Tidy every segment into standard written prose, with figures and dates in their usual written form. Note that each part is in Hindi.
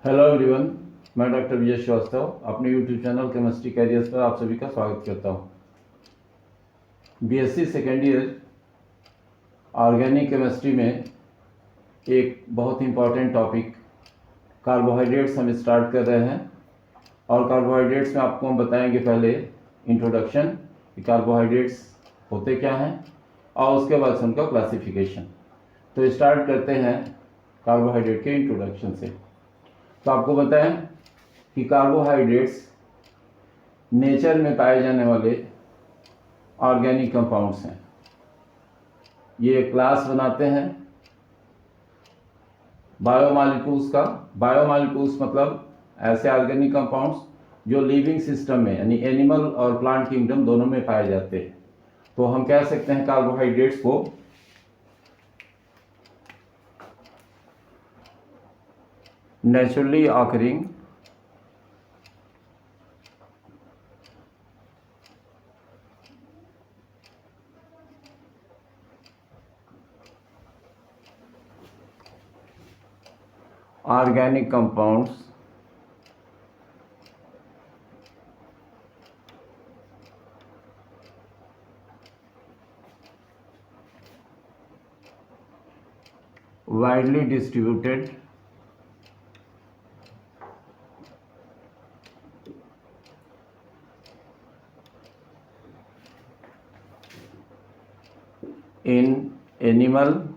हेलो एवरीवन, मैं डॉक्टर विजय श्रीवास्तव अपने यूट्यूब चैनल केमिस्ट्री कैरियर्स पर आप सभी का स्वागत करता हूँ। BSc second year organic chemistry में एक बहुत ही इम्पॉर्टेंट टॉपिक कार्बोहाइड्रेट्स हम स्टार्ट कर रहे हैं। और कार्बोहाइड्रेट्स में आपको हम बताएंगे पहले इंट्रोडक्शन कि कार्बोहाइड्रेट्स होते क्या हैं और उसके बाद से उनका क्लासिफिकेशन। तो स्टार्ट करते हैं कार्बोहाइड्रेट के इंट्रोडक्शन से। तो आपको बताएं कि कार्बोहाइड्रेट्स नेचर में पाए जाने वाले ऑर्गेनिक कंपाउंड्स हैं। ये क्लास बनाते हैं बायोमॉलिक्यूल्स का। बायोमॉलिक्यूल्स मतलब ऐसे ऑर्गेनिक कंपाउंड्स जो लिविंग सिस्टम में यानी एनिमल और प्लांट किंगडम दोनों में पाए जाते हैं। तो हम कह सकते हैं कार्बोहाइड्रेट्स को naturally occurring organic compounds widely distributed in animal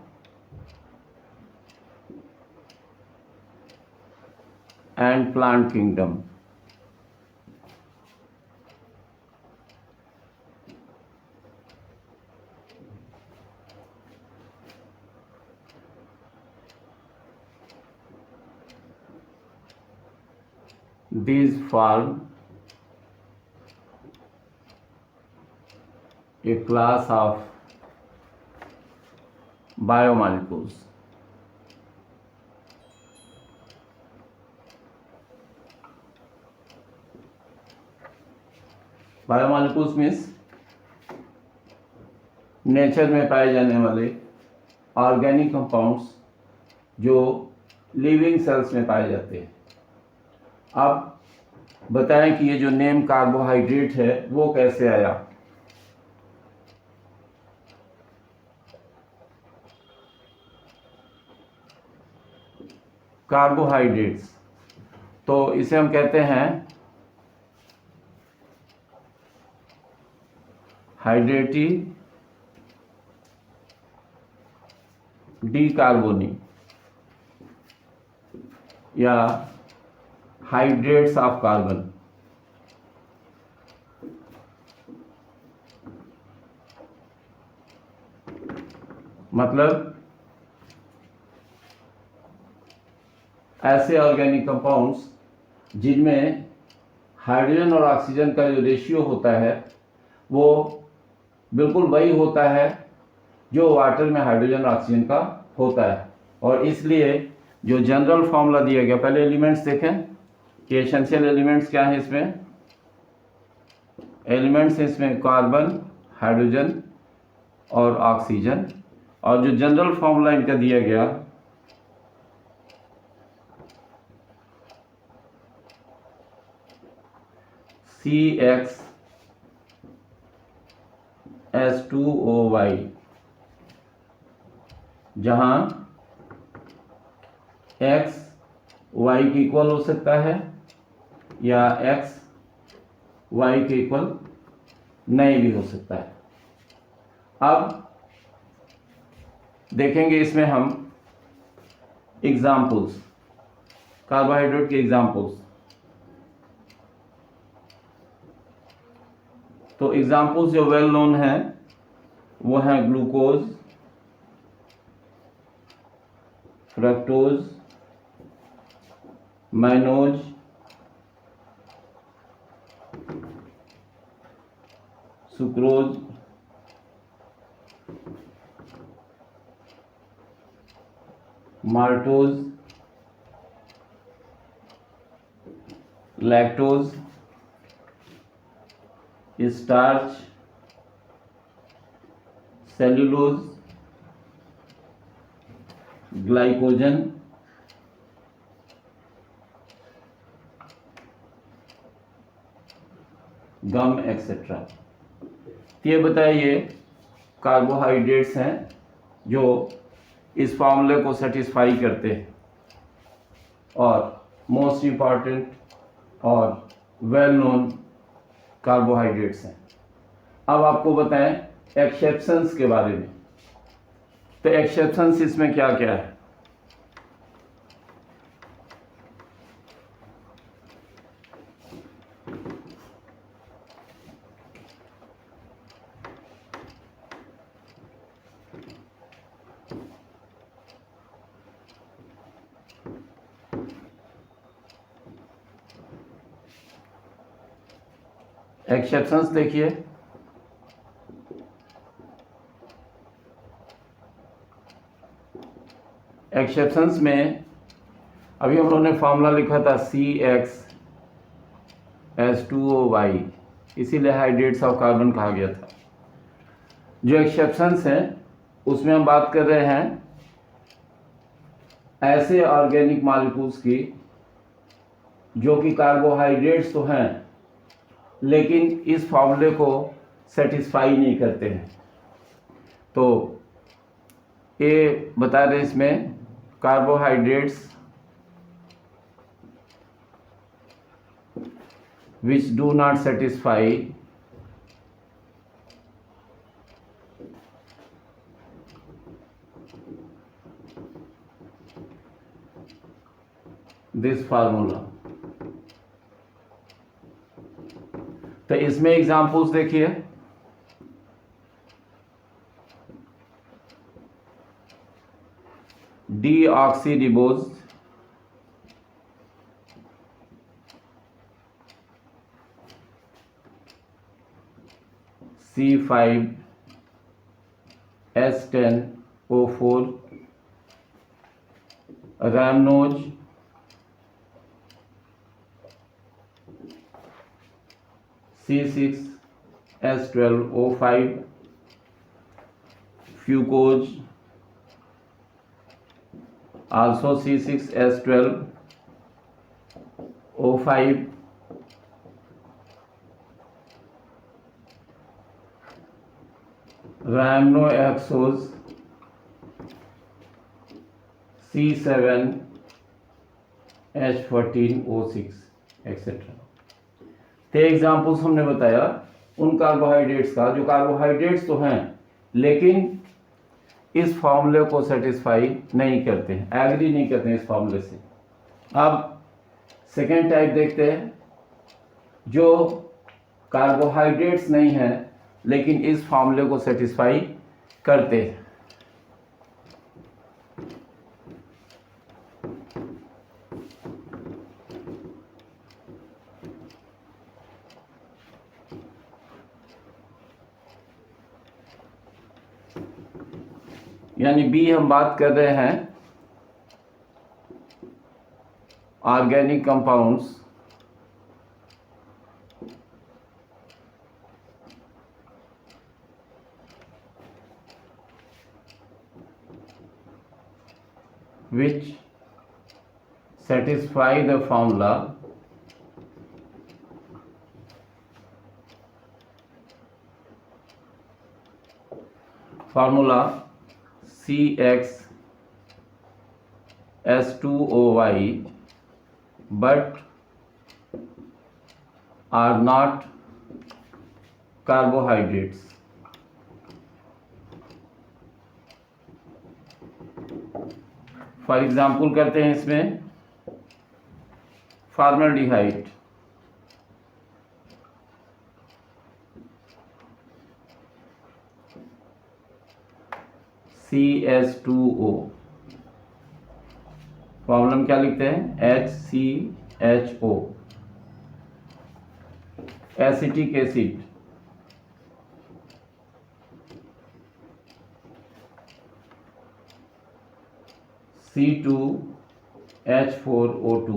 and plant kingdom. These form a class of biomolecules. Biomolecules means nature में पाए जाने वाले ऑर्गेनिक कंपाउंड्स जो लिविंग सेल्स में पाए जाते हैं। अब बताएं कि ये जो नेम कार्बोहाइड्रेट है वो कैसे आया। कार्बोहाइड्रेट्स तो इसे हम कहते हैं हाइड्रेटी डीकार्बोनी या हाइड्रेट्स ऑफ कार्बन। मतलब ऐसे ऑर्गेनिक कंपाउंड्स जिनमें हाइड्रोजन और ऑक्सीजन का जो रेशियो होता है वो बिल्कुल वही होता है जो वाटर में हाइड्रोजन और ऑक्सीजन का होता है। और इसलिए जो जनरल फॉर्मूला दिया गया, पहले एलिमेंट्स देखें कि एसेंशियल एलिमेंट्स क्या हैं। इसमें एलिमेंट्स इसमें कार्बन, हाइड्रोजन और ऑक्सीजन। और जो जनरल फॉर्मूला इनका दिया गया CxH2OY, जहां x y के इक्वल हो सकता है या x y के इक्वल नहीं भी हो सकता है। अब देखेंगे इसमें हम एग्जाम्पल्स, कार्बोहाइड्रेट के एग्जाम्पल्स। तो एग्जाम्पल्स जो वेल नोन हैं वो हैं glucose, fructose, mannose, sucrose, maltose, lactose, starch, cellulose, glycogen, gum etcetera. तो ये बताइए कार्बोहाइड्रेट्स हैं जो इस फॉर्मूले को सेटिस्फाई करते हैं और मोस्ट इम्पॉर्टेंट और वेल नोन कार्बोहाइड्रेट्स हैं। अब आपको बताएं एक्सेप्शंस के बारे में। तो एक्सेप्शंस इसमें क्या क्या है? एक्सेप्शंस देखिए, एक्सेप्शंस में अभी हम लोगों ने फॉर्मूला लिखा था CX H2O, इसीलिए हाइड्रेट्स ऑफ कार्बन कहा गया था। जो एक्सेप्शंस हैं उसमें हम बात कर रहे हैं ऐसे ऑर्गेनिक मॉलिक्यूल्स की जो कि कार्बोहाइड्रेट्स तो हैं लेकिन इस फॉर्मूले को सेटिस्फाई नहीं करते हैं। तो ये बता रहे हैं इसमें carbohydrates which do not satisfy this formula। तो इसमें एग्जांपल्स देखिए, डीऑक्सीरिबोज, C5H10O4, रैमनोज, C6H12O5, fucose, also C6H12O5, रैमनोएक्सोज, C7H14O6 etcetera. तो एग्जाम्पल्स हमने बताया उन कार्बोहाइड्रेट्स का जो कार्बोहाइड्रेट्स तो हैं लेकिन इस फॉर्मूले को सेटिस्फाई नहीं करते हैं, एग्री नहीं करते हैं इस फॉर्मूले से। अब सेकेंड टाइप देखते हैं जो कार्बोहाइड्रेट्स नहीं हैं लेकिन इस फॉर्मूले को सेटिस्फाई करते हैं। यानी बी हम बात कर रहे हैं organic compounds which satisfy the formula CXH2OY but are not carbohydrates। For example करते हैं इसमें फॉर्मल्डिहाइड, CH2O, फॉर्मूला में क्या लिखते हैं HCHO, एसिटिक एसिड, C2H4O2,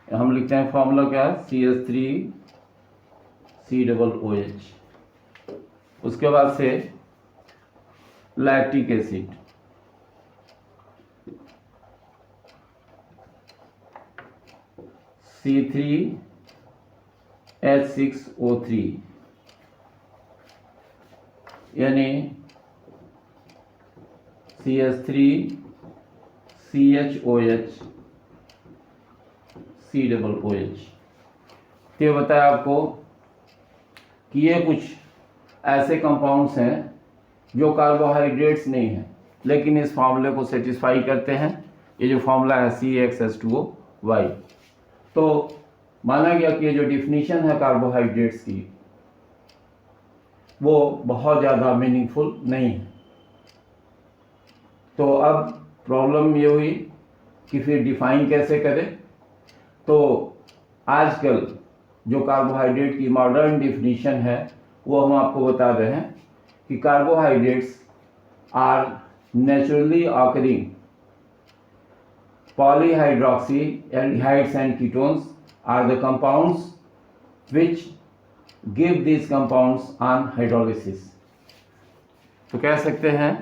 हम लिखते हैं फॉर्मूला क्या है CH3COOH। उसके बाद से लैक्टिक एसिड, C3 H6O3 यानी CH3CHOH COOH। तो ये बताया आपको कि ये कुछ ऐसे कंपाउंड्स हैं जो कार्बोहाइड्रेट्स नहीं हैं लेकिन इस फार्मूले को सेटिस्फाई करते हैं। ये जो फार्मूला है CXH2OY। तो माना गया कि ये जो डिफिनीशन है कार्बोहाइड्रेट्स की वो बहुत ज़्यादा मीनिंगफुल नहीं है। तो अब प्रॉब्लम ये हुई कि फिर डिफाइन कैसे करें। तो आजकल जो कार्बोहाइड्रेट की मॉडर्न डिफिनीशन है वो हम आपको बता रहे हैं कि carbohydrates are naturally occurring polyhydroxy aldehydes and ketones are the compounds which give these compounds on hydrolysis। तो कह सकते हैं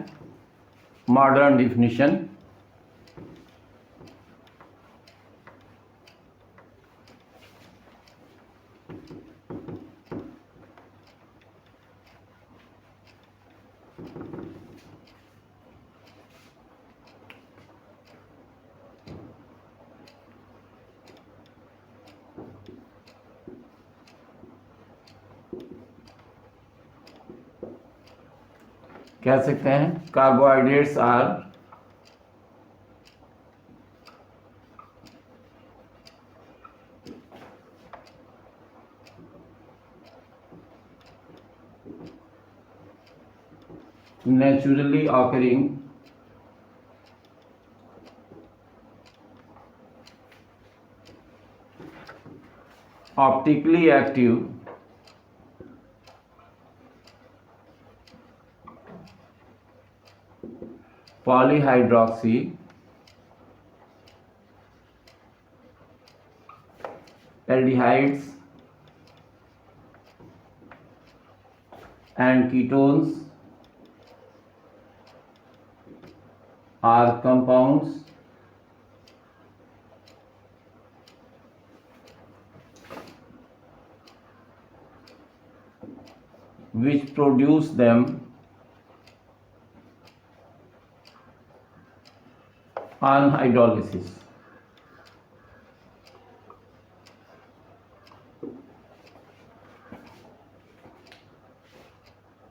मॉडर्न डिफिनीशन कह सकते हैं carbohydrates are naturally occurring optically active polyhydroxy aldehydes and ketones are compounds which produce them on hydrolysis।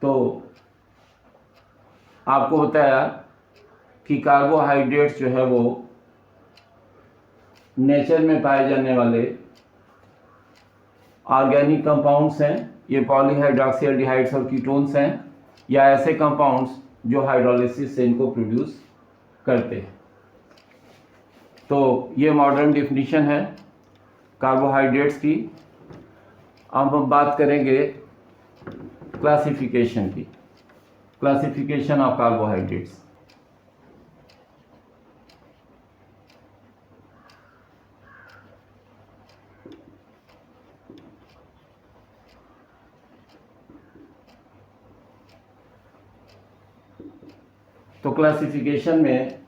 तो आपको बताया कि कार्बोहाइड्रेट्स जो है वो नेचर में पाए जाने वाले ऑर्गेनिक कंपाउंड्स हैं। ये पॉलीहाइड्रोक्सी एल्डिहाइड्स और कीटोन्स हैं या ऐसे कंपाउंड्स जो हाइड्रोलिसिस से इनको प्रोड्यूस करते हैं। तो ये मॉडर्न डिफिनीशन है कार्बोहाइड्रेट्स की। अब हम बात करेंगे क्लासिफिकेशन की, क्लासिफिकेशन ऑफ कार्बोहाइड्रेट्स। तो क्लासिफिकेशन में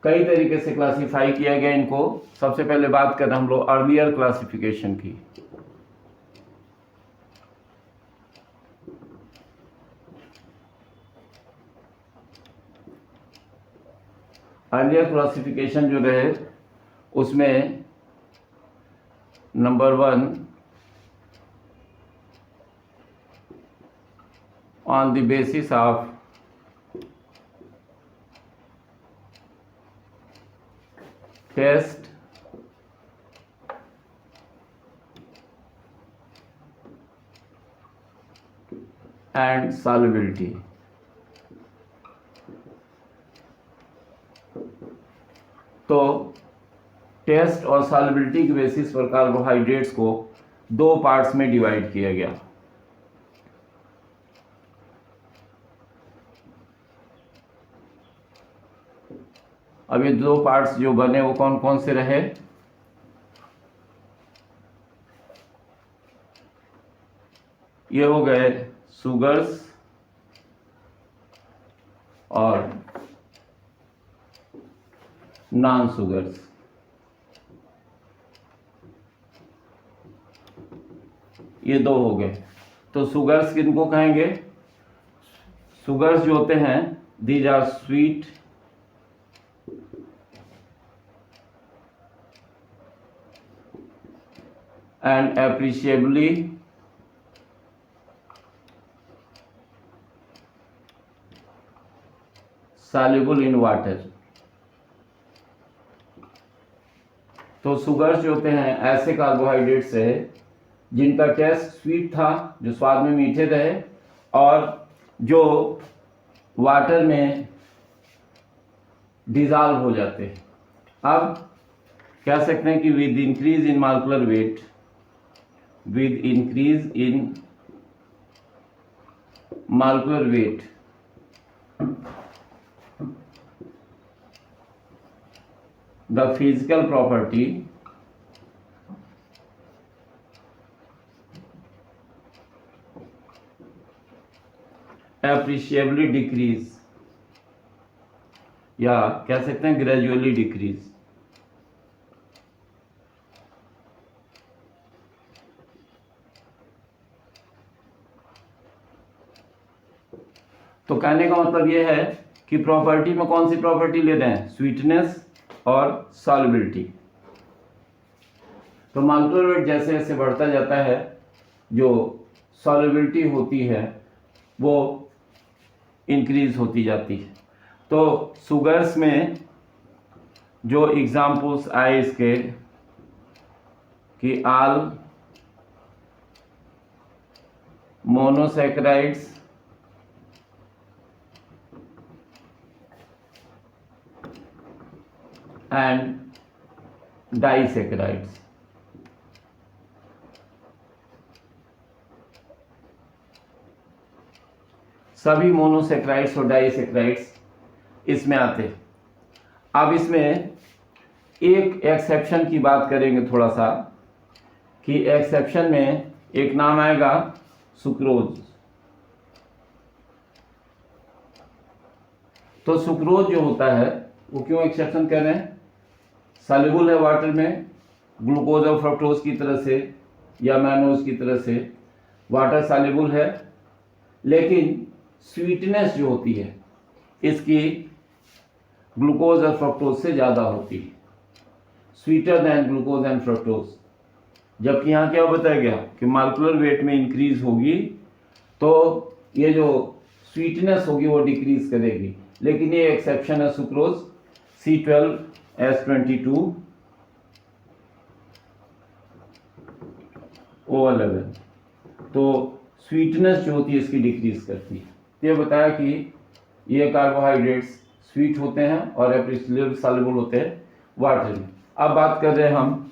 कई तरीके से क्लासिफाई किया गया इनको। सबसे पहले बात करें हम लोग अर्लियर क्लासिफिकेशन की। अर्लियर क्लासिफिकेशन जो रहे उसमें number 1 on the basis of taste and solubility। तो टेस्ट और सॉल्युबिलिटी के बेसिस पर कार्बोहाइड्रेट्स को दो पार्ट्स में डिवाइड किया गया। अब ये दो पार्ट्स जो बने वो कौन कौन से रहे? ये हो गए शुगर्स और नॉन शुगर्स। ये दो हो गए। तो शुगर्स किनको कहेंगे? शुगर्स जो होते हैं these are sweet and appreciably soluble in water। तो शुगर्स जो होते हैं ऐसे कार्बोहाइड्रेट्स है जिनका टेस्ट स्वीट था, जो स्वाद में मीठे रहे और जो वाटर में डिजॉल्व हो जाते हैं। अब कह सकते हैं कि with increase in molecular weight, with increase in molecular weight the physical property appreciably decrease, या कह सकते हैं ग्रेजुअली डिक्रीज। तो कहने का मतलब यह है कि प्रॉपर्टी में कौन सी प्रॉपर्टी ले रहे हैं? स्वीटनेस और सॉल्युबिलिटी। तो मॉलिक्यूलर वेट जैसे जैसे बढ़ता जाता है, जो सॉल्युबिलिटी होती है वो इंक्रीज होती जाती है। तो शुगर्स में जो एग्जाम्पल्स आए इसके कि आल मोनोसैकेराइड्स एंड डाइसैकेराइड्स। सभी मोनोसैकेराइड्स और डाइसैकेराइड्स इसमें आते हैं। अब इसमें एक एक्सेप्शन की बात करेंगे थोड़ा सा, कि एक्सेप्शन में एक नाम आएगा सुक्रोज। तो सुक्रोज जो होता है वो क्यों एक्सेप्शन कर रहे हैं? सॉल्युबल है वाटर में, ग्लूकोज और फ्रक्टोज की तरह से या मैनोज की तरह से वाटर सॉल्युबल है, लेकिन स्वीटनेस जो होती है इसकी ग्लूकोज और फ्रक्टोज से ज़्यादा होती है, sweeter than glucose and fructose. जबकि यहाँ क्या बताया गया कि मॉलिक्यूलर वेट में इंक्रीज होगी तो ये जो स्वीटनेस होगी वो डिक्रीज करेगी, लेकिन ये एक्सेप्शन है सुक्रोज C12H22O11। तो स्वीटनेस जो होती है इसकी डिक्रीज करती है। तो ये बताया कि ये कार्बोहाइड्रेट्स स्वीट होते हैं और एप्रिशिएबली सॉल्युबल होते हैं वाटर में। अब बात कर रहे हैं हम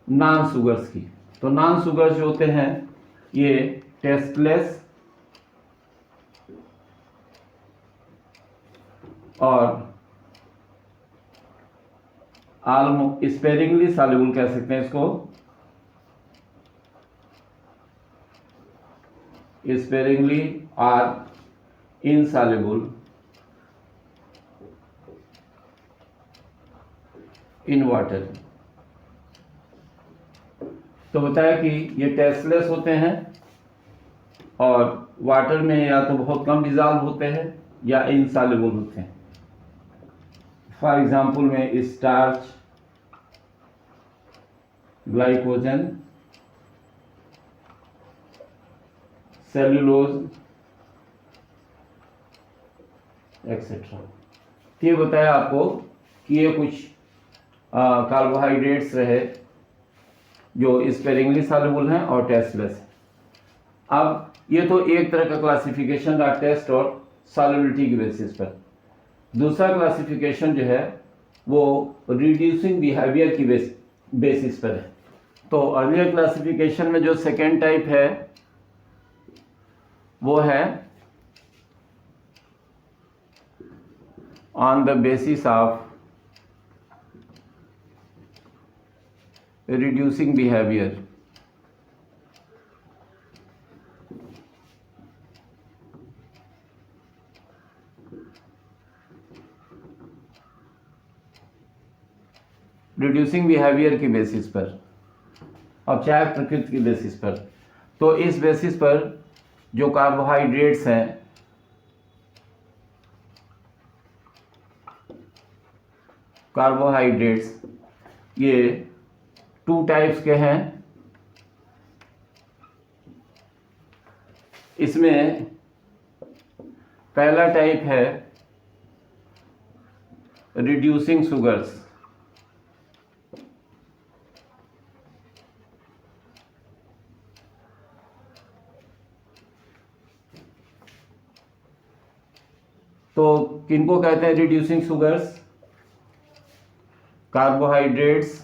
नॉन शुगर्स की। तो नॉन शुगर्स जो होते हैं ये टेस्टलेस और स्पेरिंगली सॉल्युबल कह सकते हैं इसको, sparingly are insoluble in water. तो बताया कि ये टेस्टलेस होते हैं और वाटर में या तो बहुत कम डिजॉल्व होते हैं या इनसॉल्युबल होते हैं। फॉर एग्जाम्पल में स्टार्च, ग्लाइकोजन, सेल्यूलोज एक्सेट्रा। ये बताया आपको कि ये कुछ कार्बोहाइड्रेट्स रहे जो स्पेरिंगली सॉल्युबल हैं और टेस्टलेस हैं। अब ये तो एक तरह का क्लासिफिकेशन रहा टेस्ट और सॉल्युबिलिटी की बेसिस पर। दूसरा क्लासिफिकेशन जो है वो रिड्यूसिंग बिहेवियर की बेसिस पर है। तो अर्लियर क्लासिफिकेशन में जो सेकेंड टाइप है वो है on the basis of reducing behaviour. Reducing behaviour की बेसिस पर। अब चाहे प्रकृति की बेसिस पर। तो इस बेसिस पर जो कार्बोहाइड्रेट्स हैं, कार्बोहाइड्रेट्स ये 2 टाइप्स के हैं। इसमें पहला टाइप है रिड्यूसिंग शुगर्स। तो किनको कहते हैं reducing sugars? Carbohydrates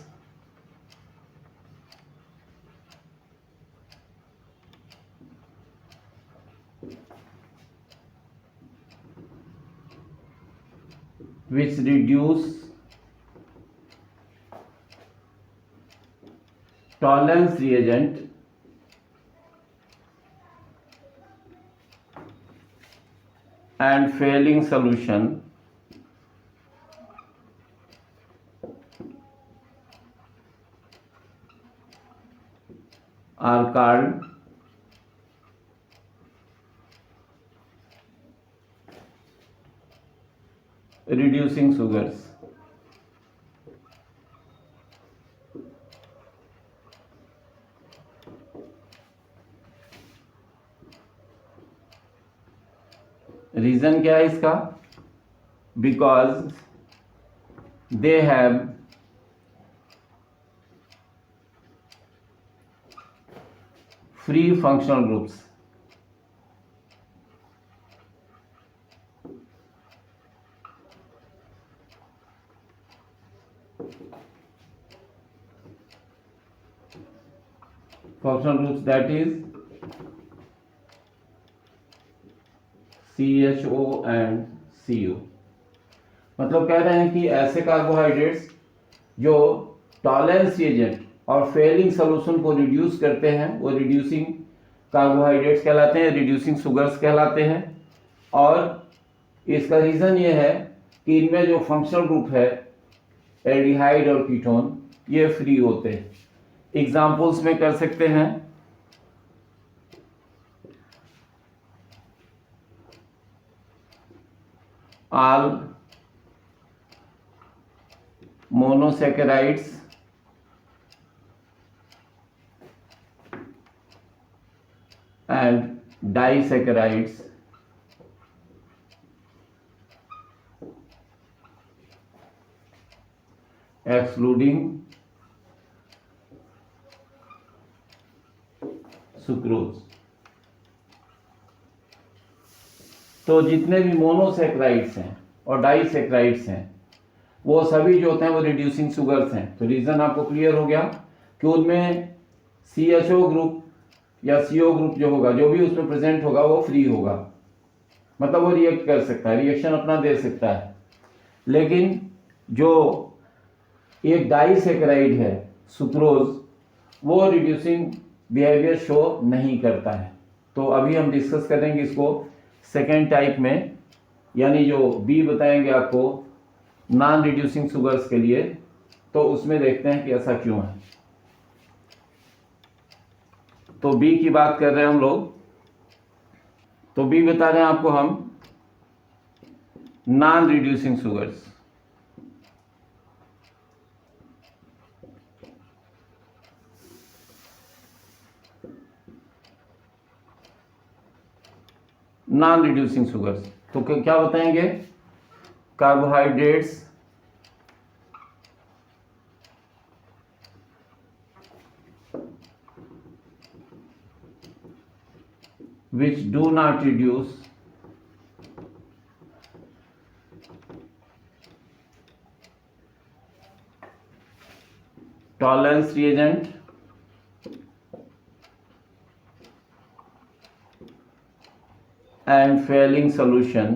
which reduce tolerance reagent and failing solution are called reducing sugars। Reason क्या है इसका? Because they have free functional groups. Functional groups that is CHO and CO। मतलब कह रहे हैं कि ऐसे कार्बोहाइड्रेट्स जो टॉलरेंस रिएजेंट और फेलिंग सॉल्यूशन को रिड्यूस करते हैं वो रिड्यूसिंग कार्बोहाइड्रेट्स कहलाते हैं, रिड्यूसिंग शुगर्स कहलाते हैं। और इसका रीज़न ये है कि इनमें जो फंक्शनल ग्रुप है एल्डिहाइड और कीटोन ये फ्री होते हैं। एग्जाम्पल्स में कर सकते हैं all monosaccharides and disaccharides excluding sucrose. तो जितने भी मोनोसैकेराइड्स हैं और डाइसैकेराइड्स हैं वो सभी जो होते हैं वो रिड्यूसिंग शुगर्स हैं। तो रीज़न आपको क्लियर हो गया कि उनमें CHO ग्रुप या CO ग्रुप जो होगा, जो भी उसमें प्रेजेंट होगा वो फ्री होगा, मतलब वो रिएक्ट कर सकता है, रिएक्शन अपना दे सकता है। लेकिन जो एक डाइसैकेराइड है सुक्रोज, वो रिड्यूसिंग बिहेवियर शो नहीं करता है। तो अभी हम डिस्कस करेंगे इसको सेकेंड टाइप में, यानी जो बी बताएंगे आपको नॉन रिड्यूसिंग शुगर्स के लिए। तो उसमें देखते हैं कि ऐसा क्यों है। तो बी की बात कर रहे हैं हम लोग। तो बी बता रहे हैं आपको हम non reducing sugars. Non reducing sugars तो क्या बताएंगे? Carbohydrates which do not reduce tolerance reagent and failing solution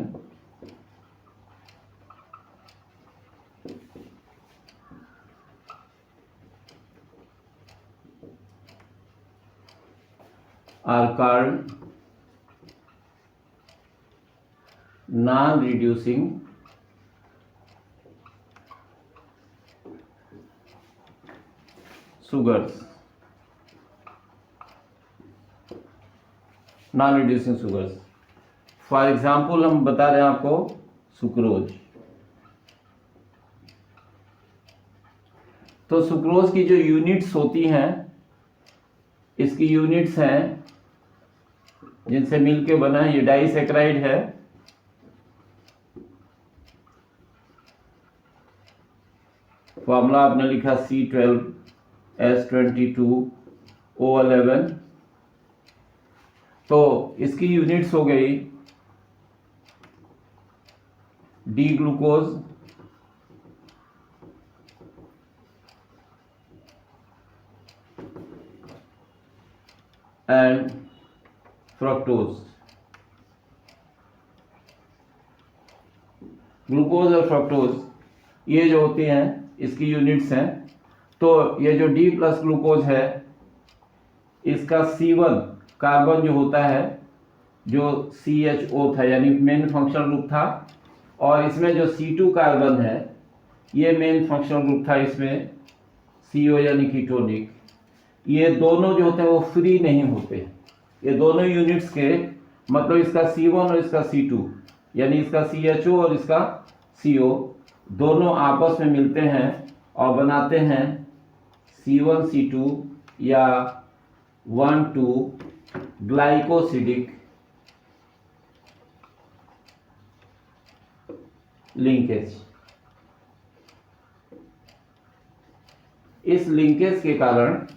are called non-reducing sugars। Non reducing sugars. For example हम बता रहे हैं आपको सुक्रोज। तो सुक्रोज की जो यूनिट्स होती हैं, इसकी यूनिट्स हैं जिनसे मिलके बना ये डाइसैकेराइड है। फॉर्मूला आपने लिखा C12H22O11। तो इसकी यूनिट्स हो गई D glucose and fructose. Glucose और फ्रक्टोज ये जो होती हैं इसकी यूनिट्स हैं। तो ये जो डी प्लस ग्लूकोज है, इसका C1 कार्बन जो होता है, जो CHO था यानी मेन फंक्शनल ग्रुप था, और इसमें जो C2 कार्बन है ये मेन फंक्शनल ग्रुप था, इसमें CO यानी कीटोनिक। ये दोनों जो होते हैं वो फ्री नहीं होते। ये दोनों यूनिट्स के मतलब इसका C1 और इसका C2 यानी इसका CHO और इसका CO दोनों आपस में मिलते हैं और बनाते हैं C1C2 या 1,2 ग्लाइकोसिडिक लिंकेज। इस लिंकेज के कारण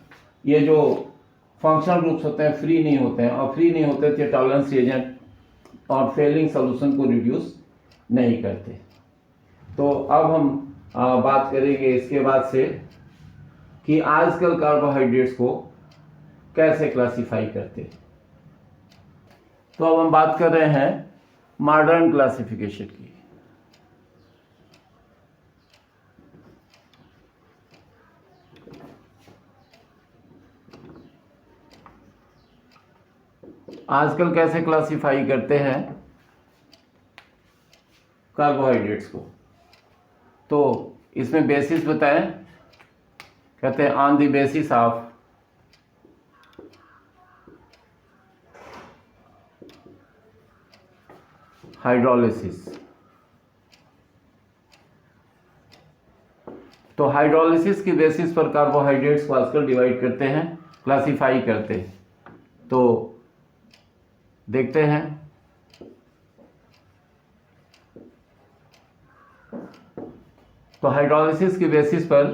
ये जो फंक्शनल ग्रुप्स होते हैं फ्री नहीं होते हैं, और फ्री नहीं होते तो टॉलरेंस रिएजेंट और फेलिंग सॉल्यूशन को रिड्यूस नहीं करते। तो अब हम बात करेंगे इसके बाद से कि आजकल कार्बोहाइड्रेट्स को कैसे क्लासिफाई करते हैं। तो अब हम बात कर रहे हैं मॉडर्न क्लासिफिकेशन की। आजकल कैसे क्लासिफाई करते हैं कार्बोहाइड्रेट्स को। तो इसमें बेसिस बताएं, कहते हैं on the basis of hydrolysis. तो हाइड्रोलिसिस की बेसिस पर कार्बोहाइड्रेट्स को आजकल डिवाइड करते हैं, क्लासिफाई करते हैं। तो देखते हैं। तो हाइड्रोलिसिस की बेसिस पर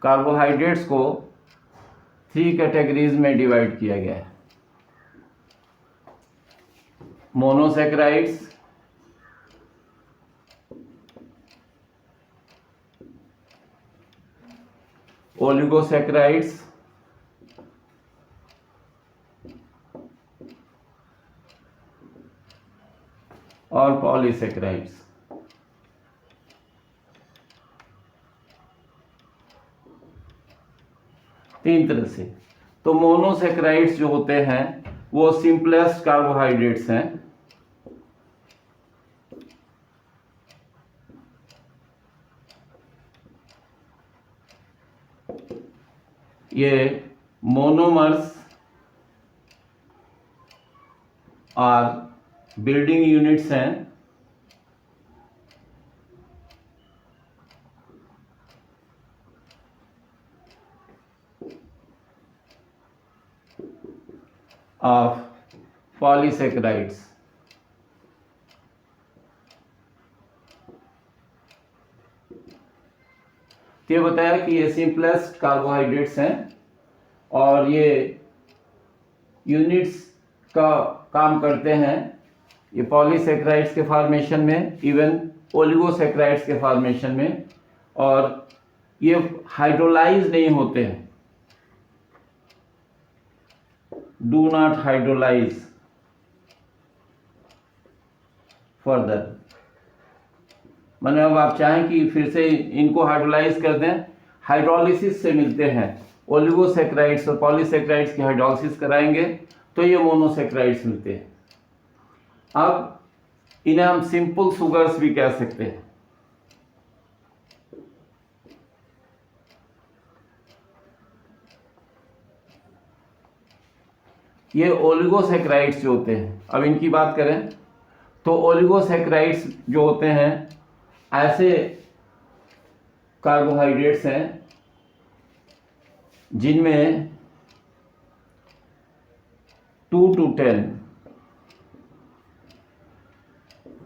कार्बोहाइड्रेट्स को 3 कैटेगरीज में डिवाइड किया गया है। मोनोसैकेराइड्स, ओलिगोसैकेराइड्स और पॉलीसैकेराइड्स। तीन तरह से। तो मोनोसैकेराइड्स जो होते हैं वो सिंपलेस्ट कार्बोहाइड्रेट्स हैं। ये मोनोमर्स और बिल्डिंग यूनिट्स हैं ऑफ पॉलीसैकेराइड्स। तो ये बताया कि ये सिंपलेस्ट कार्बोहाइड्रेट्स हैं और ये यूनिट्स का काम करते हैं ये पॉलीसैकेराइड्स के फॉर्मेशन में, इवन ओलिगोसैकेराइड्स के फॉर्मेशन में, और ये हाइड्रोलाइज नहीं होते हैं, डू नॉट हाइड्रोलाइज फर्दर। माने अब आप चाहें कि फिर से इनको हाइड्रोलाइज कर दें, हाइड्रोलिसिस से मिलते हैं। ओलिगोसैकेराइड्स और पॉलीसैकेराइड्स की हाइड्रोलिसिस कराएंगे तो ये मोनोसैकेराइड्स मिलते हैं। अब इन्हें हम सिंपल शुगर्स भी कह सकते हैं। ये ओलिगोसैकेराइड्स जो होते हैं, अब इनकी बात करें तो ओलिगोसैकेराइड्स जो होते हैं ऐसे कार्बोहाइड्रेट्स हैं जिनमें 2 to 10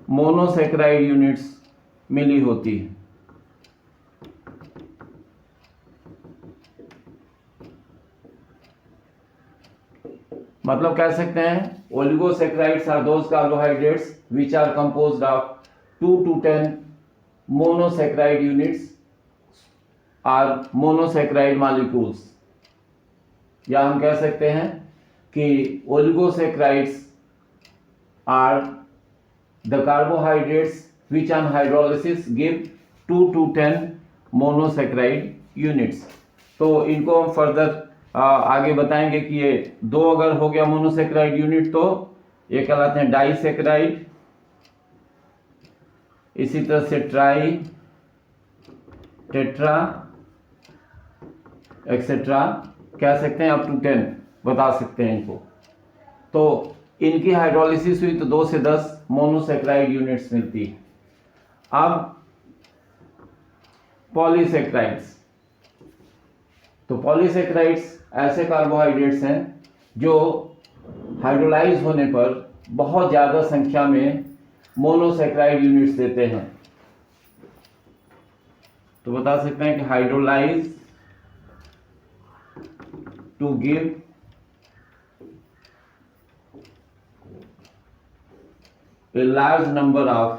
मोनोसैकेराइड यूनिट्स मिली होती है। मतलब कह सकते हैं oligosaccharides are those carbohydrates which are composed of 2 to 10 monosaccharide units are monosaccharide molecules. या हम कह सकते हैं कि oligosaccharides are the carbohydrates which on hydrolysis give 2 to 10 monosaccharide units. तो इनको हम फर्दर आगे बताएंगे कि ये दो अगर हो गया मोनोसैकेराइड यूनिट तो ये कहलाते हैं डाइसैकेराइड, इसी तरह से ट्राई, टेट्रा एक्सेट्रा कह सकते हैं, अप टू 10 बता सकते हैं इनको। तो इनकी हाइड्रोलिसिस हुई तो 2 से 10 मोनोसैकेराइड यूनिट्स मिलती है। अब पॉलीसैकेराइड्स, तो पॉलीसैकेराइड्स ऐसे कार्बोहाइड्रेट्स हैं जो हाइड्रोलाइज होने पर बहुत ज़्यादा संख्या में मोनोसैकेराइड यूनिट्स देते हैं। तो बता सकते हैं कि hydrolyse to give a large number of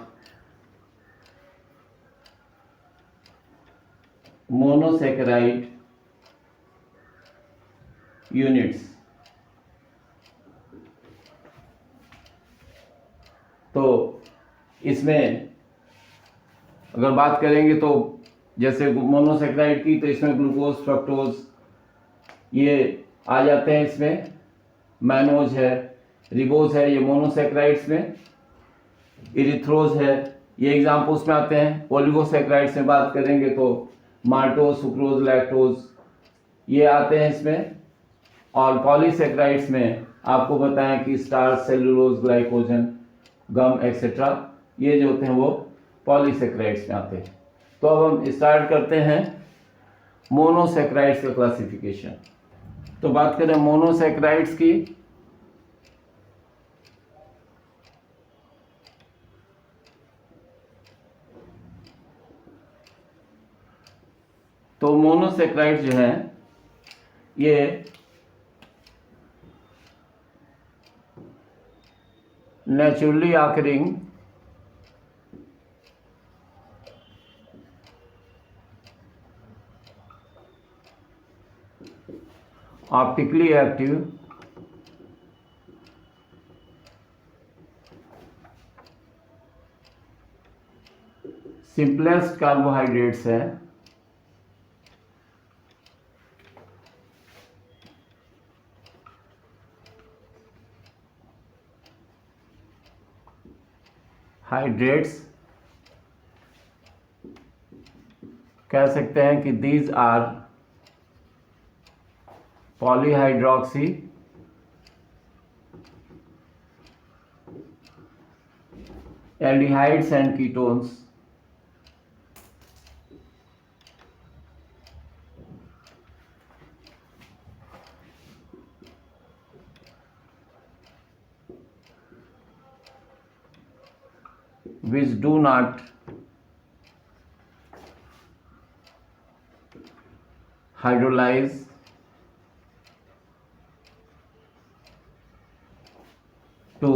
monosaccharide units। तो इसमें अगर बात करेंगे तो जैसे मोनोसैकेराइड की तो इसमें ग्लूकोज, फ्रक्टोज ये आ जाते हैं, इसमें मैनोज है, रिबोज है, ये मोनोसैकेराइड्स में, इरिथ्रोज है, ये एग्जाम्पल्स में आते हैं। ओलिगोसैकेराइड्स में बात करेंगे तो माल्टोज, सुक्रोज, लैक्टोज ये आते हैं इसमें। और पॉलीसैकेराइड्स में आपको बताएं कि starch, cellulose, glycogen, gum etcetera ये जो होते हैं वो पॉलीसैकेराइड्स में आते हैं। तो अब हम स्टार्ट करते हैं मोनोसैकेराइड्स का क्लासिफिकेशन। तो बात करें मोनोसैकेराइड्स की, तो मोनोसैकेराइड जो है ये naturally occurring optically active simplest carbohydrates है हाइड्रेट्स। कह सकते हैं कि these are polyhydroxy aldehydes and ketones which do not hydrolyze to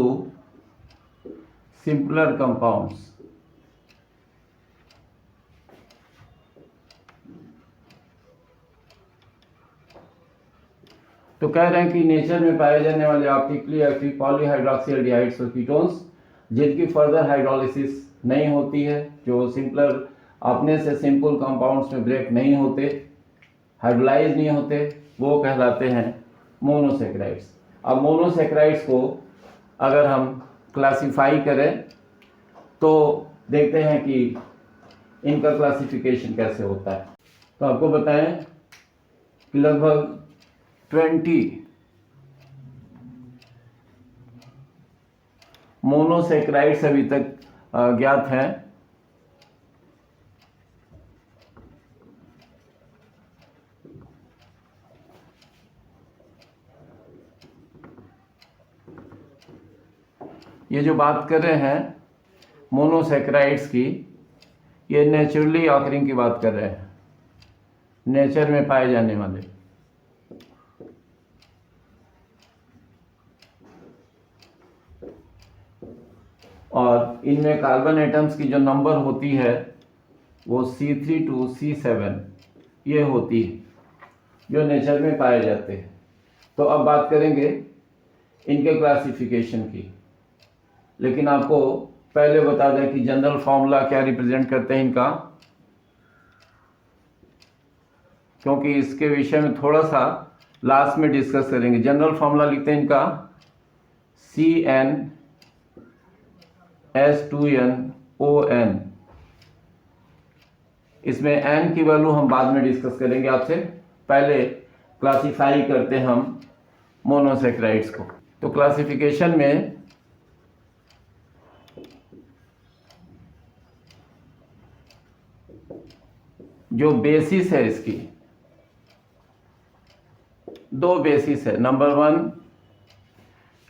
simpler compounds। तो कह रहे हैं कि नेचर में पाए जाने वाले ऑप्टिकली एक्टिव पॉलीहाइड्रोक्सी एल्डिहाइड्स और कीटोन्स जिनकी फर्दर हाइड्रोलिसिस नहीं होती है, जो सिंपलर अपने से सिंपल कंपाउंड्स में ब्रेक नहीं होते, हाइड्रोलाइज नहीं होते, वो कहलाते हैं मोनोसैकेराइड्स। अब मोनोसैकेराइड्स को अगर हम क्लासिफाई करें तो देखते हैं कि इनका क्लासिफिकेशन कैसे होता है। तो आपको बताएं कि लगभग 20 मोनोसेक्राइड्स अभी तक ज्ञात हैं। ये जो बात कर रहे हैं मोनोसेक्राइड्स की, ये नेचुरली ऑकरिंग की बात कर रहे हैं, नेचर में पाए जाने वाले। और इनमें कार्बन एटम्स की जो नंबर होती है वो C3 to C7 ये होती है, जो नेचर में पाए जाते हैं। तो अब बात करेंगे इनके क्लासिफिकेशन की, लेकिन आपको पहले बता दें कि जनरल फॉर्मूला क्या रिप्रेजेंट करते हैं इनका, क्योंकि इसके विषय में थोड़ा सा लास्ट में डिस्कस करेंगे। जनरल फॉर्मूला लिखते हैं इनका CnH2nOn। इसमें n की वैल्यू हम बाद में डिस्कस करेंगे आपसे, पहले क्लासिफाई करते हैं हम मोनोसेक्राइड्स को। तो क्लासिफिकेशन में जो बेसिस है इसकी, दो बेसिस है। Number 1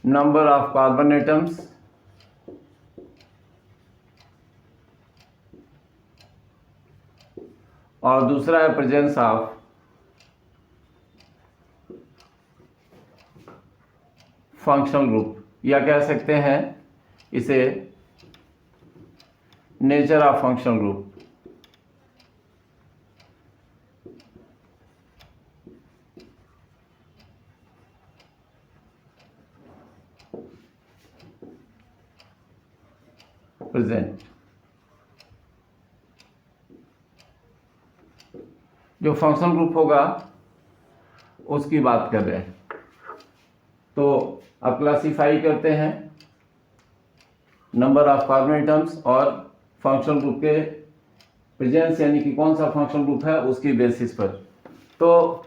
number of carbon atoms, और दूसरा है प्रेजेंस ऑफ फंक्शनल ग्रुप, या कह सकते हैं इसे nature of functional group. Present जो फंक्शनल ग्रुप होगा उसकी बात कर रहे हैं। तो अब क्लासिफाई करते हैं नंबर ऑफ कार्बन एटम्स और फंक्शनल ग्रुप के प्रेजेंस, यानी कि कौन सा फंक्शनल ग्रुप है उसकी बेसिस पर। तो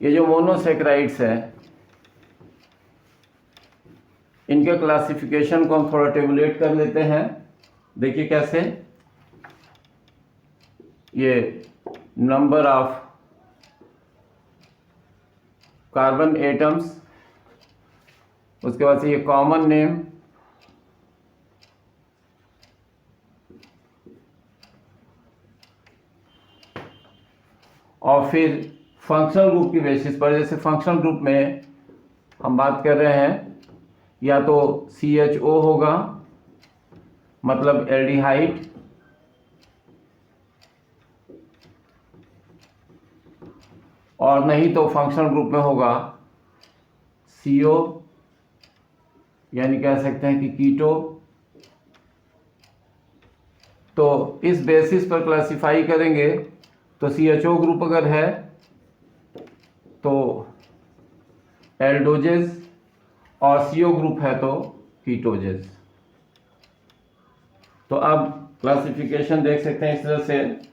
ये जो मोनोसेक्राइड्स हैं इनके क्लासिफिकेशन को हम थोड़ा टेबुलेट कर लेते हैं। देखिए कैसे, ये नंबर ऑफ कार्बन एटम्स, उसके बाद से ये कॉमन नेम, और फिर फंक्शनल ग्रुप की बेसिस पर। जैसे फंक्शनल ग्रुप में हम बात कर रहे हैं या तो CHO होगा, मतलब एल्डिहाइड, और नहीं तो फंक्शनल ग्रुप में होगा CO, यानी कह सकते हैं कि कीटो। तो इस बेसिस पर क्लासिफाई करेंगे। तो CHO ग्रुप अगर है तो एल्डोजेज, और CO ग्रुप है तो कीटोजेज। तो अब क्लासिफिकेशन देख सकते हैं इस तरह से।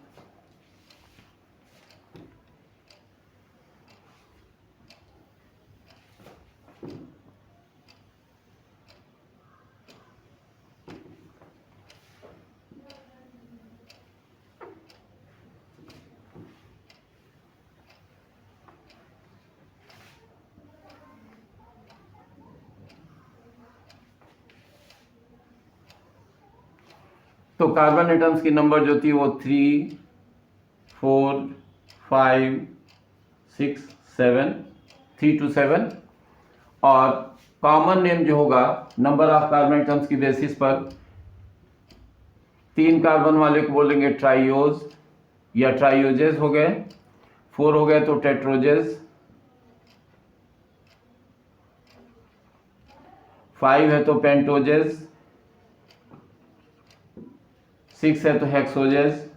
तो कार्बन एटम्स की नंबर जो थी वो 3, 4, 5, 6, 7, 3 to 7, और कॉमन नेम जो होगा नंबर ऑफ कार्बन एटम्स की बेसिस पर 3 कार्बन वाले को बोलेंगे ट्राइयोज या ट्राइयोजेज हो गए, 4 हो गए तो टेट्रोजेज, 5 है तो पेंटोजेज, 6 है तो हेक्सोजेज,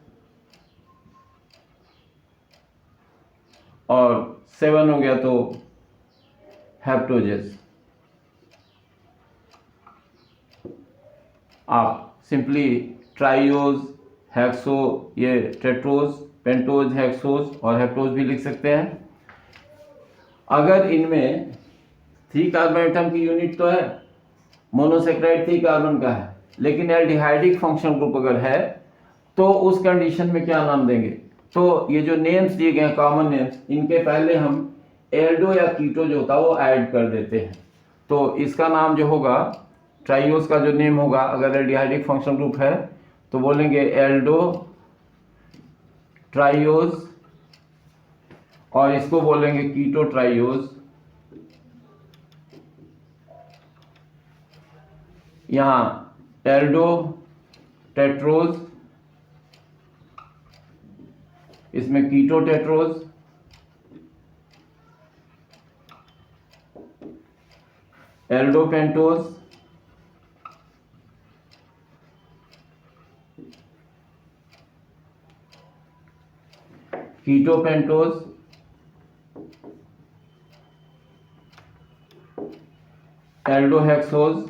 और 7 हो गया तो हेप्टोजेज। आप सिंपली ट्राइयोज, हेक्सो, ये टेट्रोज, पेंटोज, हेक्सोज और हेप्टोज भी लिख सकते हैं। अगर इनमें 3 कार्बन एटम की यूनिट तो है, मोनोसेक्राइड 3 कार्बन का है, लेकिन एल्डिहाइडिक फंक्शनल ग्रुप अगर है तो उस कंडीशन में क्या नाम देंगे? तो ये जो नेम्स दिए गए हैं कॉमन नेम्स, इनके पहले हम एल्डो या कीटो जो होता है वो ऐड कर देते हैं। तो इसका नाम जो होगा, ट्राइयोज का जो नेम होगा, अगर एल्डिहाइडिक फंक्शनल ग्रुप है तो बोलेंगे एल्डो ट्राइयोज, और इसको बोलेंगे कीटो ट्राइयोज। यहाँ एल्डो टेट्रोज, इसमें ketotetrose, aldopentose, ketopentose, aldohexose,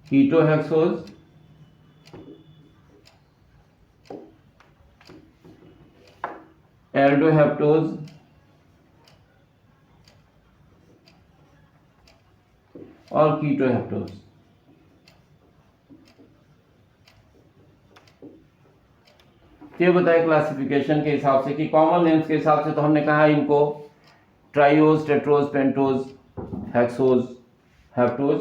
ketohexose, aldoheptose, और कीटो हेप्टोज। ये बताए क्लासिफिकेशन के हिसाब से कि कॉमन नेम्स के हिसाब से तो हमने कहा इनको ट्राइयोज, टेट्रोज, पेंटोज, हेक्सोज, हेप्टोज,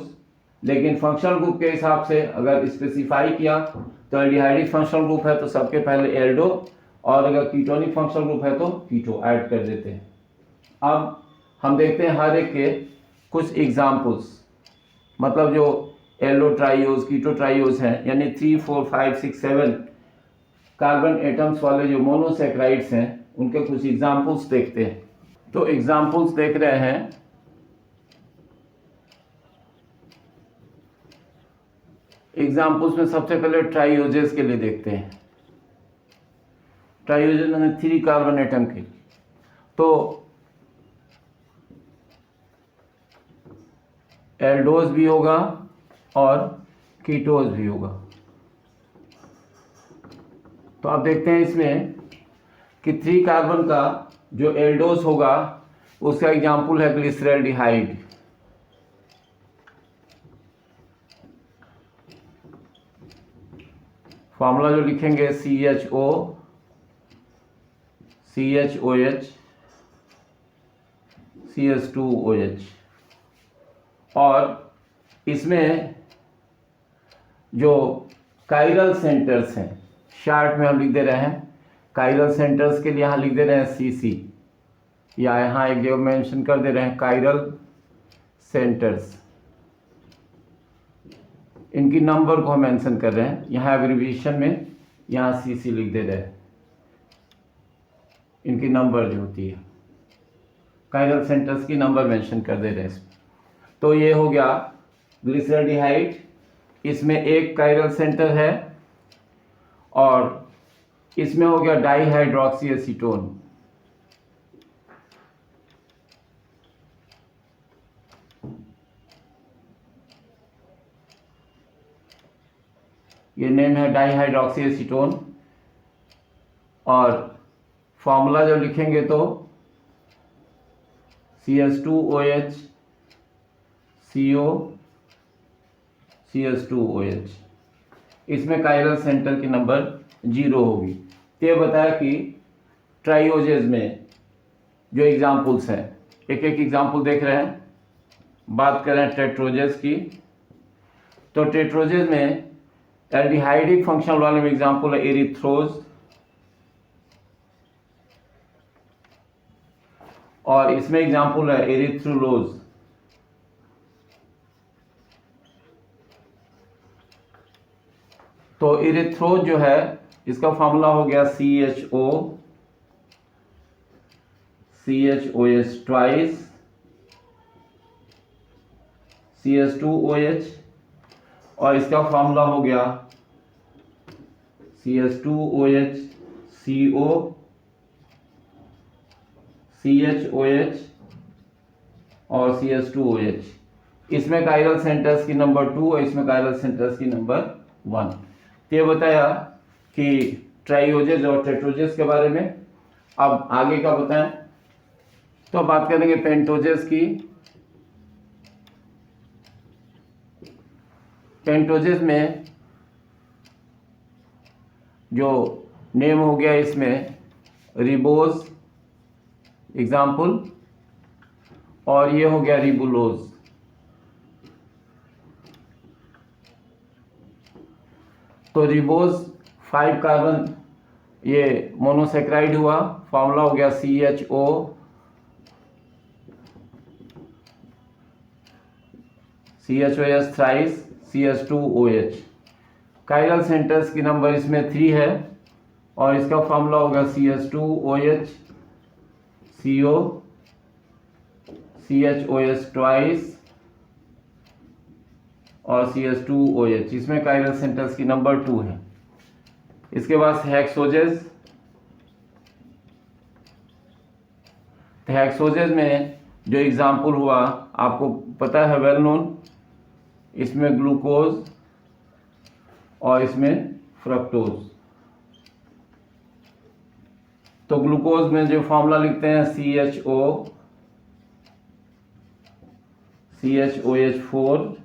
लेकिन फंक्शनल ग्रुप के हिसाब से अगर स्पेसिफाई किया तो एल्डिहाइडिक फंक्शनल ग्रुप है तो सबके पहले एल्डो, और अगर कीटोनिक फंक्शनल ग्रुप है तो कीटो ऐड कर देते हैं। अब हम देखते हैं हर एक के कुछ एग्जाम्पल्स, मतलब जो एल्डो ट्राइयोज, कीटो ट्राइयोज हैं, यानी 3, 4, 5, 6, 7 कार्बन एटम्स वाले जो मोनोसेक्राइड्स हैं उनके कुछ एग्जाम्पल्स देखते हैं। तो एग्जाम्पल्स देख रहे हैं, एग्जाम्पल्स में सबसे पहले ट्राइयोजेस के लिए देखते हैं। ट्राइयोजेस यानी 3 कार्बन एटम के, तो एल्डोज भी होगा और कीटोज भी होगा। तो आप देखते हैं इसमें कि 3 कार्बन का जो एल्डोज होगा उसका एग्जाम्पल है ग्लिसरैल्डिहाइड। फॉर्मूला जो लिखेंगे CHO, CHOH, CH2OH, और इसमें जो काइरल सेंटर्स हैं, शार्ट में हम लिख दे रहे हैं काइरल सेंटर्स के लिए, यहाँ लिख दे रहे हैं CC, या यहाँ एक जगह मेंशन कर दे रहे हैं काइरल सेंटर्स। इनकी नंबर को हम मेंशन कर रहे हैं, यहाँ एब्रिविएशन में यहाँ CC लिख दे रहे हैं, इनकी नंबर जो होती है काइरल सेंटर्स की नंबर मेंशन कर दे रहे हैं इसमें। तो ये हो गया ग्लिसरैल्डिहाइड, इसमें एक काइरल सेंटर है, और इसमें हो गया डाइहाइड्रोक्सी एसीटोन। ये नेम है डाइहाइड्रोक्सी एसीटोन, और फॉर्मूला जो लिखेंगे तो CH2OH, CO, CH2OH, इसमें काइरल सेंटर की नंबर 0 होगी। तो ये बताया कि ट्राइयोजेज में जो एग्जाम्पल्स हैं, एक एक एग्जाम्पल देख रहे हैं। बात करें टेट्रोजेज की, तो टेट्रोजेज में एल्डिहाइडिक फंक्शनल वाले में एग्जाम्पल है एरिथ्रोज, और इसमें एग्जाम्पल है एरिथ्रोलोज। तो एरिथ्रोज जो है इसका फॉर्मूला हो गया CHO, CHOH ट्वाइस, CH2OH, और इसका फॉर्मूला हो गया CH2OH, CO, CHOH और CH2OH। इसमें काइरल सेंटर्स की नंबर 2 और इसमें काइरल सेंटर्स की नंबर 1। तो ये बताया कि ट्राइयोजेज और टेट्रोजेज के बारे में। अब आगे का बताएं। तो अब बात करेंगे पेंटोजेस की। पेंटोजेस में जो नेम हो गया इसमें रिबोज एग्जाम्पल, और ये हो गया रिबुलोज। तो रिबोज 5 कार्बन ये मोनोसेक्राइड हुआ, फॉर्मूला हो गया CHOS thrice CH2OH। Chiral centres की नंबर इसमें 3 है और इसका फॉर्मूला होगा CH2OH CO CHOS ट्वाइस और CH2OH। इसमें कायरल सेंटर्स की नंबर 2 है। इसके बाद हेक्सोजेस। हेक्सोजेस में जो एग्जाम्पल हुआ आपको पता है, वेल नोन, इसमें ग्लूकोज और इसमें फ्रक्टोज। तो ग्लूकोज में जो फॉर्मूला लिखते हैं CHO CHOH4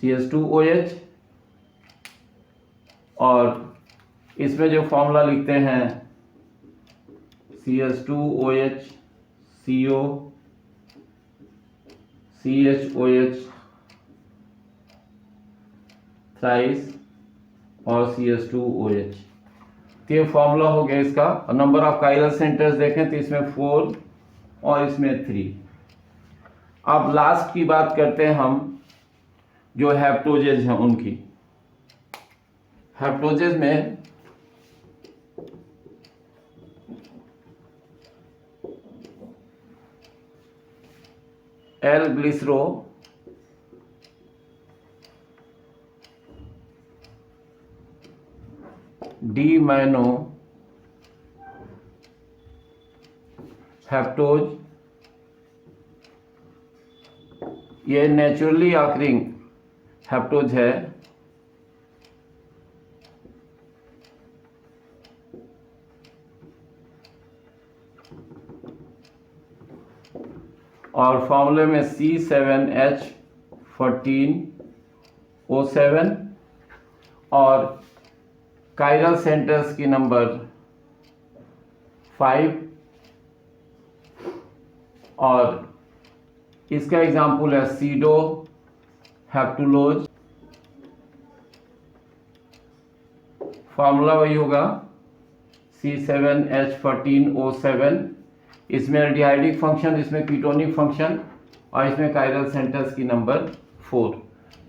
CH2OH, और इसमें जो फॉर्मूला लिखते हैं CH2OH CO CHOH थ्राइस और CH2OH। तो ये फॉर्मूला हो गया इसका। और नंबर ऑफ कायरल सेंटर्स देखें तो इसमें 4 और इसमें 3। अब लास्ट की बात करते हैं हम, जो हैप्टोजेज हैं उनकी। हैप्टोजेज में एल ग्लिसरो डी मैनो हैप्टोज, ये नेचुरली ऑकरिंग हैप्टोज है। और फॉर्मूले में C7H14O7 और कायरल सेंटर्स की नंबर 5, और इसका एग्जाम्पल है सीडो हैप्टुलोज। फॉर्मूला वही होगा C7H14O7। इसमें एल्डिहाइडिक फंक्शन, इसमें कीटोनिक फंक्शन, और इसमें कायरल सेंटर्स की नंबर 4।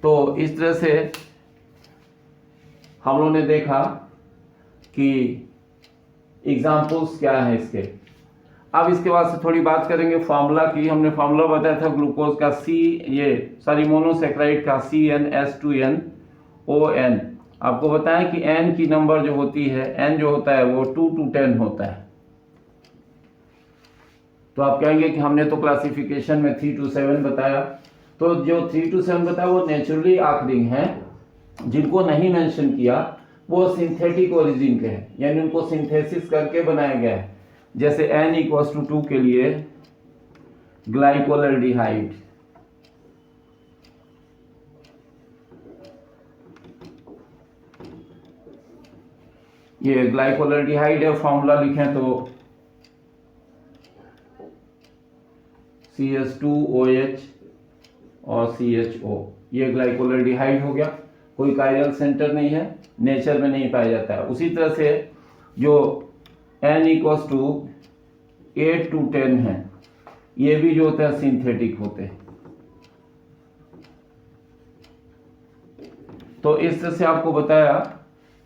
तो इस तरह से हम लोगों ने देखा कि एग्जाम्पल्स क्या हैं इसके। अब इसके बाद से थोड़ी बात करेंगे फार्मूला की। हमने फार्मूला बताया था ग्लूकोज का मोनोसेक्राइड का CnH2nOn। आपको बताएं कि n की नंबर जो होती है, n जो होता है वो 2 to 10 होता है। तो आप कहेंगे कि हमने तो क्लासिफिकेशन में 3 to 7 बताया। तो जो 3 to 7 बताया वो नेचुरली ऑकरिंग है। जिनको नहीं मेंशन किया वो सिंथेटिक ओरिजिन के हैं, यानी उनको सिंथेसिस करके बनाया गया है। जैसे N=2 के लिए ग्लाइकोल्डिहाइड, ये ग्लाइकोल्डिहाइड है। फॉर्मूला लिखें तो CH2OH और CHO, ये ग्लाइकोल्डिहाइड हो गया। कोई कायरल सेंटर नहीं है, नेचर में नहीं पाया जाता है। उसी तरह से जो N=8 to 10 है, ये भी जो होते हैं सिंथेटिक होते हैं। तो इस तरह से आपको बताया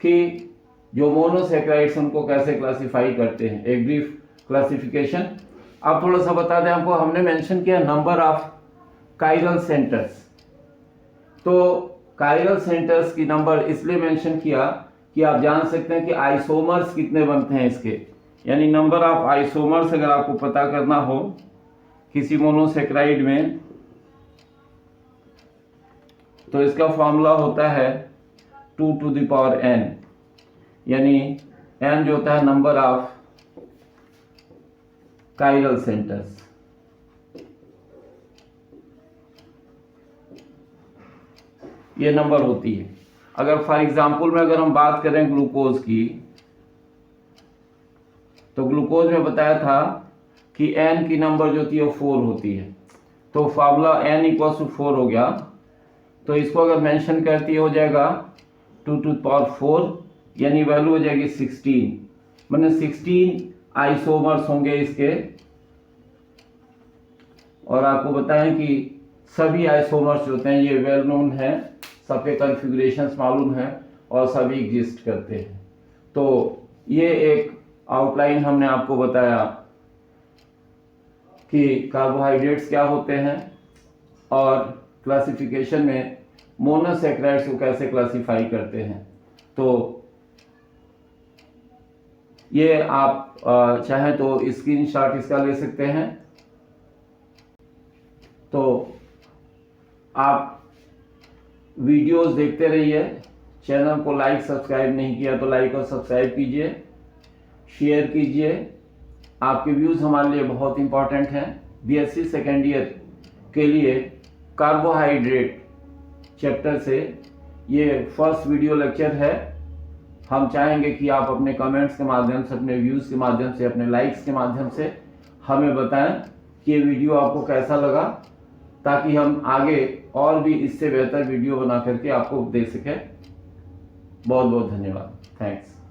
कि जो मोनोसेक्राइड्स उनको कैसे क्लासिफाई करते हैं, एक ब्रीफ क्लासिफिकेशन। अब थोड़ा सा बता दें आपको, हमने मेंशन किया नंबर ऑफ कायरल सेंटर्स। तो कायरल सेंटर्स की नंबर इसलिए मेंशन किया कि आप जान सकते हैं कि आइसोमर्स कितने बनते हैं इसके, यानी नंबर ऑफ आइसोमर्स अगर आपको पता करना हो किसी मोनोसेक्राइड में, तो इसका फॉर्मूला होता है 2 to the power n, यानी n जो होता है नंबर ऑफ कायरल सेंटर्स। ये नंबर होती है। अगर फॉर एग्जांपल में अगर हम बात करें ग्लूकोज की, तो ग्लूकोज में बताया था कि n की नंबर जो होती है वो 4 होती है, तो फार्मूला n इक्वल्स टू 4 हो गया। तो इसको अगर मेंशन करती हो जाएगा 2 टू पावर 4, यानी वैल्यू हो जाएगी 16, मैंने 16 आइसोमर्स होंगे इसके। और आपको बताएं कि सभी आइसोमर्स होते हैं ये वेल नोन है, सबके कॉन्फ़िगरेशंस मालूम है और सभी एग्जिस्ट करते हैं। तो ये एक आउटलाइन हमने आपको बताया कि कार्बोहाइड्रेट्स क्या होते हैं और क्लासिफिकेशन में मोनोसैकेराइड्स को कैसे क्लासिफाई करते हैं। तो ये आप चाहें तो स्क्रीनशॉट इसका ले सकते हैं। तो आप वीडियोस देखते रहिए, चैनल को लाइक सब्सक्राइब नहीं किया तो लाइक और सब्सक्राइब कीजिए, शेयर कीजिए। आपके व्यूज़ हमारे लिए बहुत इंपॉर्टेंट हैं। बीएससी सेकेंड ईयर के लिए कार्बोहाइड्रेट चैप्टर से ये फर्स्ट वीडियो लेक्चर है। हम चाहेंगे कि आप अपने कमेंट्स के माध्यम से, अपने व्यूज़ के माध्यम से, अपने लाइक्स के माध्यम से हमें बताएं कि ये वीडियो आपको कैसा लगा, ताकि हम आगे और भी इससे बेहतर वीडियो बना करके आपको दे सकें। बहुत बहुत धन्यवाद। थैंक्स।